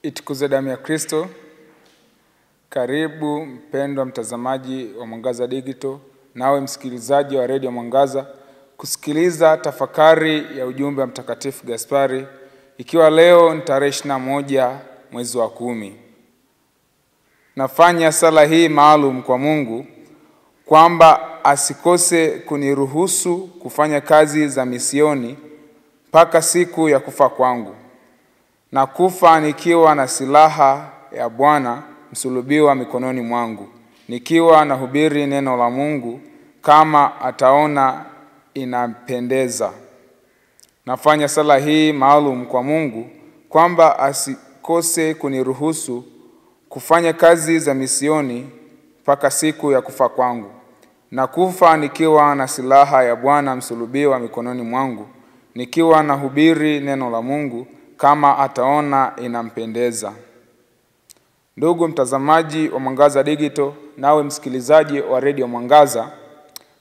Itukuze damu ya Kristo. Karibu mpendwa mtazamaji wa Mwangaza Digital, nawe msikilizaji wa Radio Mwangaza, kusikiliza tafakari ya ujumbe wa Mtakatifu Gaspari, ikiwa leo ni tarehe 21 mwezi wa 10. Nafanya sala hii maalum kwa Mungu kwamba asikose kuniruhusu kufanya kazi za misioni mpaka siku ya kufa kwangu, na kufa nikiwa na silaha ya Bwana msulubiwa mikononi mwangu, nikiwa nahubiri neno la Mungu kama ataona inampendeza. Nafanya sala hii maalum kwa Mungu kwamba asikose kuniruhusu kufanya kazi za misioni mpaka siku ya kufa kwangu, na kufa nikiwa na silaha ya Bwana msulubiwa mikononi mwangu, nikiwa nahubiri neno la Mungu kama ataona inampendeza. Ndugu mtazamaji wa Mwangaza Digital, nawe msikilizaji wa Radio Mwangaza,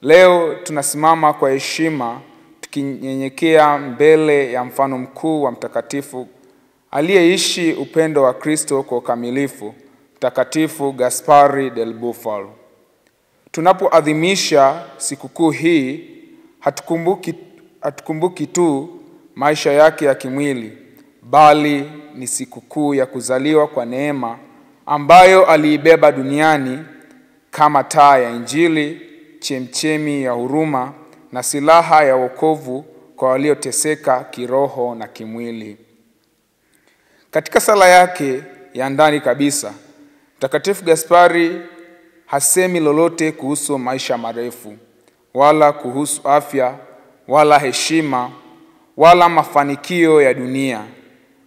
leo tunasimama kwa heshima tukinyenyekea mbele ya mfano mkuu wa mtakatifu aliyeishi upendo wa Kristo kwa ukamilifu, Mtakatifu Gaspari del Bufalo. Tunapoadhimisha sikukuu hii, hatukumbuki tu maisha yake ya kimwili, bali ni sikukuu ya kuzaliwa kwa neema ambayo aliibeba duniani kama taa ya Injili, chemchemi ya huruma na silaha ya wokovu kwa walioteseka kiroho na kimwili. Katika sala yake ya ndani kabisa, Mtakatifu Gaspari hasemi lolote kuhusu maisha marefu, wala kuhusu afya, wala heshima, wala mafanikio ya dunia.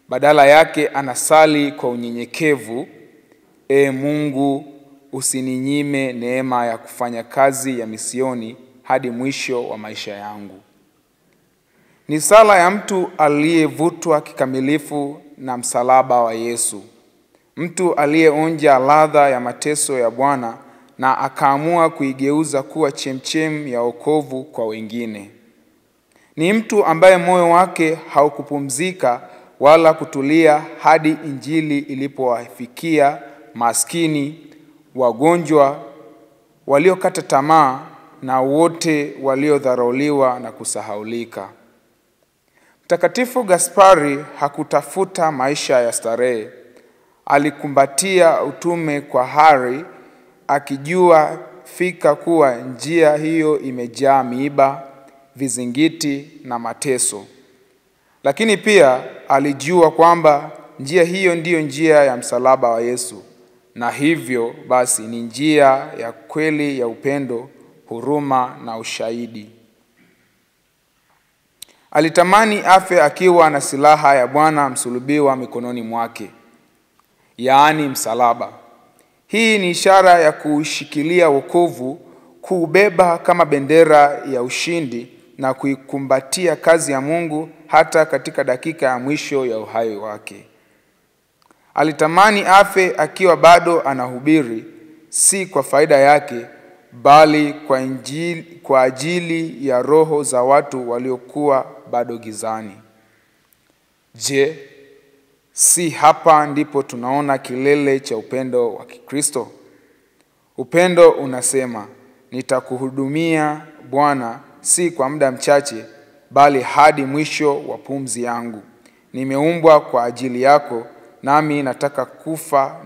Badala yake anasali kwa unyenyekevu: E Mungu, usininyime neema ya kufanya kazi ya misioni hadi mwisho wa maisha yangu. Ni sala ya mtu aliyevutwa kikamilifu na msalaba wa Yesu, mtu aliyeonja ladha ya mateso ya Bwana na akaamua kuigeuza kuwa chemchem ya wokovu kwa wengine. Ni mtu ambaye moyo wake haukupumzika wala kutulia hadi Injili ilipowafikia maskini, wagonjwa, waliokata tamaa na wote waliodharauliwa na kusahaulika. Mtakatifu Gaspari hakutafuta maisha ya starehe. Alikumbatia utume kwa hari, akijua fika kuwa njia hiyo imejaa miiba, vizingiti na mateso. Lakini pia alijua kwamba njia hiyo ndiyo njia ya msalaba wa Yesu, na hivyo basi ni njia ya kweli ya upendo, huruma na ushahidi. Alitamani afe akiwa na silaha ya Bwana msulubiwa mikononi mwake, yaani msalaba. Hii ni ishara ya kuushikilia wokovu, kuubeba kama bendera ya ushindi na kuikumbatia kazi ya Mungu hata katika dakika ya mwisho ya uhai wake. Alitamani afe akiwa bado anahubiri, si kwa faida yake, bali kwa ajili ya roho za watu waliokuwa bado gizani. Je, si hapa ndipo tunaona kilele cha upendo wa Kikristo? Upendo unasema, nitakuhudumia Bwana, si kwa muda mchache, bali hadi mwisho wa pumzi yangu. Nimeumbwa kwa ajili yako, nami nataka kufa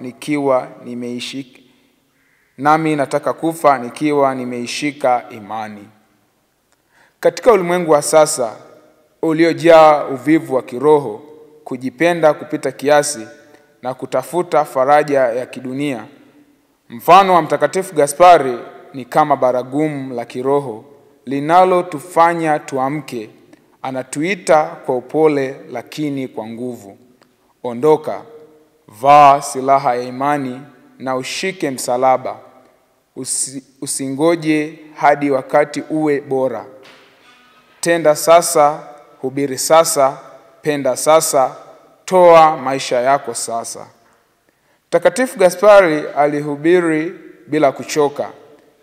nikiwa nimeishika imani. Katika ulimwengu wa sasa uliojaa uvivu wa kiroho, kujipenda kupita kiasi na kutafuta faraja ya kidunia, mfano wa Mtakatifu Gaspari ni kama baragumu la kiroho linalotufanya tuamke. Anatuita kwa upole lakini kwa nguvu: ondoka, vaa silaha ya imani na ushike msalaba. Usingoje hadi wakati uwe bora. Tenda sasa, hubiri sasa, penda sasa, toa maisha yako sasa. Mtakatifu Gaspari alihubiri bila kuchoka,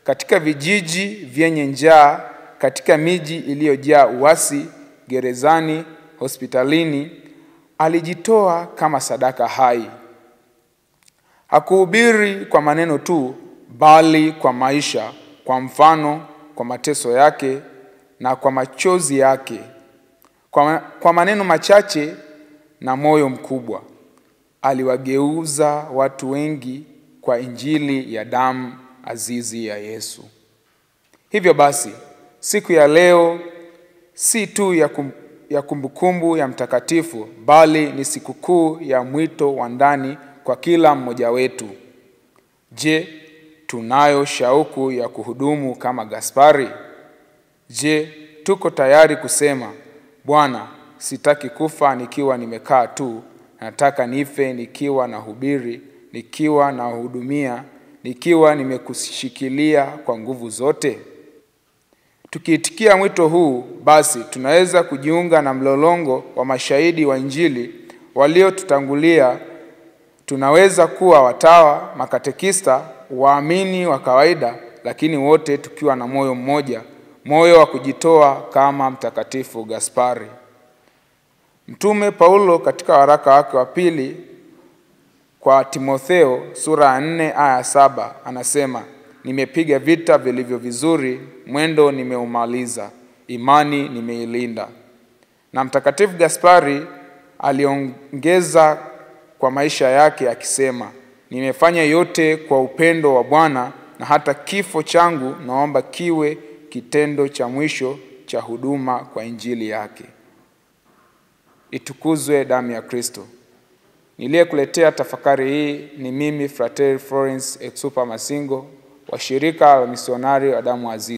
katika vijiji vyenye njaa, katika miji iliyojaa uasi, gerezani, hospitalini. alijitoa kama sadaka hai. Hakuhubiri kwa maneno tu, bali kwa maisha, kwa mfano, kwa mateso yake na kwa machozi yake. Kwa maneno machache na moyo mkubwa, aliwageuza watu wengi kwa injili ya damu azizi ya Yesu. Hivyo basi, siku ya leo si tu ya kumbukumbu ya mtakatifu, bali ni sikukuu ya mwito wa ndani kwa kila mmoja wetu. Je, tunayo shauku ya kuhudumu kama Gaspari? Je, tuko tayari kusema, Bwana, sitaki kufa nikiwa nimekaa tu, nataka nife nikiwa nahubiri, nikiwa nahudumia, nikiwa nimekushikilia kwa nguvu zote? Tukiitikia mwito huu, basi tunaweza kujiunga na mlolongo wa mashahidi wa Injili waliotutangulia. Tunaweza kuwa watawa, makatekista, waamini wa kawaida, lakini wote tukiwa na moyo mmoja, moyo wa kujitoa kama Mtakatifu Gaspari. Mtume Paulo katika waraka wake wa pili kwa Timotheo sura ya 4 aya 7 anasema, nimepiga vita vilivyo vizuri, mwendo nimeumaliza, imani nimeilinda. Na Mtakatifu Gaspari aliongeza kwa maisha yake akisema, nimefanya yote kwa upendo wa Bwana, na hata kifo changu naomba kiwe kitendo cha mwisho cha huduma kwa injili yake. Itukuzwe damu ya Kristo. Niliyekuletea tafakari hii ni mimi Frater Florence Exupa Masingo wa shirika la misionari wa damu azizi.